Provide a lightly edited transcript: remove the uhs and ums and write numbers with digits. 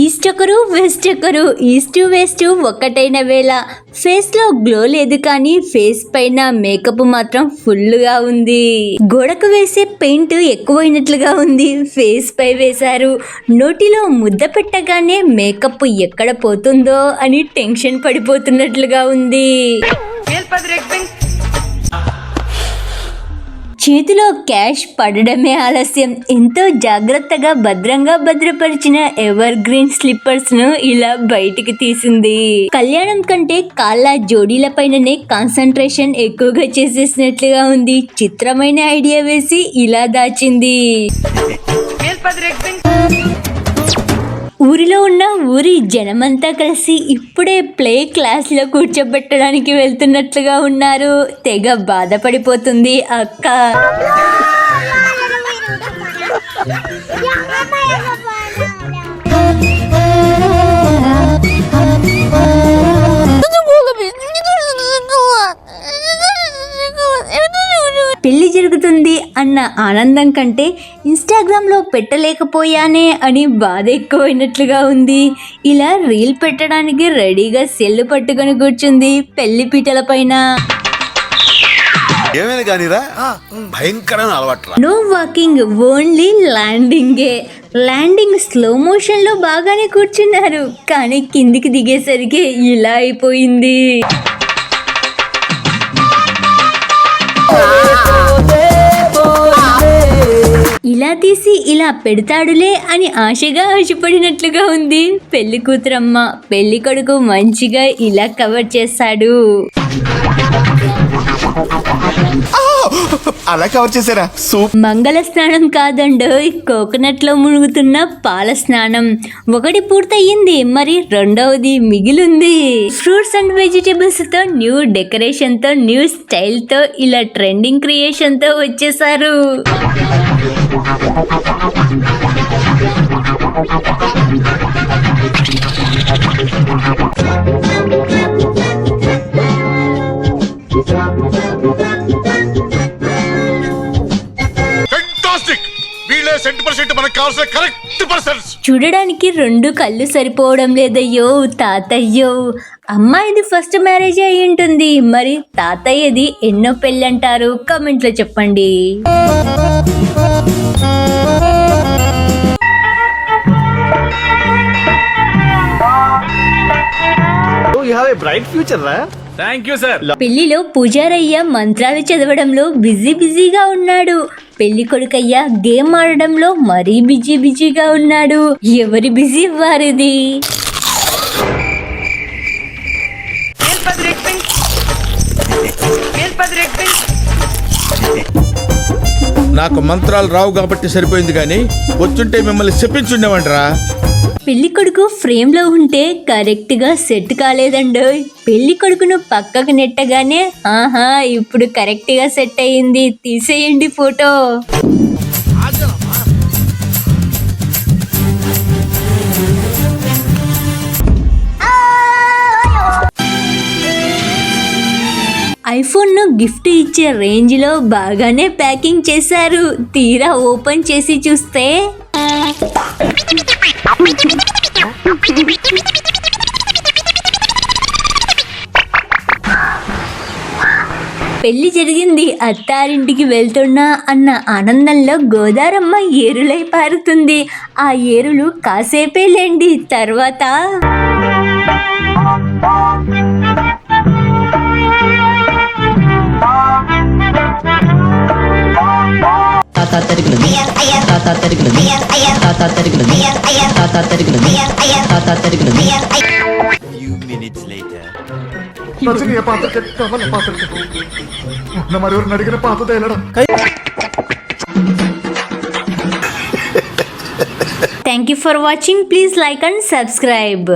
East ఒకరు west ఒకరు, east west ఒక్కటైన వేళ ఫేస్ లో గ్లో లేదు కానీ ఫేస్ పైన మేకప్ మాత్రం ఫుల్ గా ఉంది. గోడకు వేసే పెయింట్ ఎక్కువైనట్లుగా ఉంది. ఫేస్ పై వేశారు. నోటిలో ముద్ద పెట్టగానే మేకప్ ఎక్కడ పోతుందో అని టెన్షన్ పడిపోతున్నట్లుగా ఉంది. చేతిలో క్యాష్ పడడమే ఆలస్యం. ఎంతో జాగ్రత్తగా భద్రంగా భద్రపరిచిన ఎవర్ గ్రీన్ స్లిప్పర్స్ ను ఇలా బయటికి తీసింది. కళ్యాణం కంటే కాళ్ళ జోడీల పైననే కాన్సన్ట్రేషన్ ఎక్కువగా చేసేసినట్లుగా ఉంది. చిత్రమైన ఐడియా వేసి ఇలా దాచింది. ఊరిలో ఉన్న ఊరి జనమంతా కలిసి ఇప్పుడే ప్లే క్లాస్ లో కూర్చోబెట్టడానికి వెళ్తున్నట్లుగా ఉన్నారు. తెగ బాధపడిపోతుంది అక్క. పెళ్లి జరుగుతుంది అన్న ఆనందం కంటే ఇన్స్టాగ్రామ్ లో పెట్టలేకపోయానే అని బాధ ఎక్కువైనట్లుగా ఉంది. ఇలా రీల్ పెట్టడానికి రెడీగా సెల్లు పట్టుకొని కూర్చుంది పెళ్లి పీటల పైన. నో వాకింగ్, ఓన్లీ ల్యాండింగే. ల్యాండింగ్ స్లో మోషన్ లో బాగానే కూర్చున్నారు కానీ కిందికి దిగేసరికి ఇలా అయిపోయింది. ఇలా తీసి ఇలా పెడతాడులే అని ఆశగా ఆశపడినట్లుగా ఉంది పెళ్లి కూతురమ్మ. పెళ్లి కొడుకు మంచిగా ఇలా కవర్ చేశాడు. అలా కవర్ చేశారా? మంగళ స్నానం కాదండోయ్, కోకోనట్ లో మునుగుతున్న పాల స్నానం. ఒకటి పూర్తయింది, మరి రెండవది మిగిలింది. ఫ్రూట్స్ అండ్ వెజిటేబుల్స్ తో న్యూ డెకరేషన్ తో న్యూ స్టైల్ తో ఇలా ట్రెండింగ్ క్రియేషన్ తో వచ్చేసారు. చూడడానికి రెండు కళ్ళు సరిపోవడం లేదయ్యో తాతయ్యో. అమ్మాయిది ఫస్ట్ మ్యారేజ్ అయి ఉంటుంది, మరి తాతయ్యది ఎన్నో పెళ్ళంటారు? కామెంట్ లో చెప్పండి. పెళ్లిలో పూజారయ్య మంత్రాలు చదవడంలో బిజీగా ఉన్నాడు. పెళ్లి కొడుకయ్య గేమ్ ఆడడంలో మరీ బిజీగా ఉన్నాడు. ఎవరి బిజీ వారిది. నాకు మంత్రాలు రావు కాబట్టి సరిపోయింది, కానీ వచ్చుంటే మిమ్మల్ని చెప్పించుండేవంటరా. పెళ్లి కొడుకు ఫ్రేమ్ లో ఉంటే కరెక్ట్ గా సెట్ కాలేదండో. పెళ్లి కొడుకును పక్కకు నెట్టగానే ఆహా ఇప్పుడు కరెక్ట్ గా సెట్ అయ్యింది, తీసేయండి ఫోటో. ఐఫోన్ ను గిఫ్ట్ ఇచ్చే రేంజ్ లో బాగానే ప్యాకింగ్ చేశారు. తీరా ఓపెన్ చేసి చూస్తే పెళ్లి జరిగింది, అత్తారింటికి వెళ్తున్నా అన్న ఆనందంలో గోదారమ్మ ఏరులై పారుతుంది. ఆ ఏరులు కాసేపే లేండి, తర్వాత Thank you for watching. Please like and subscribe.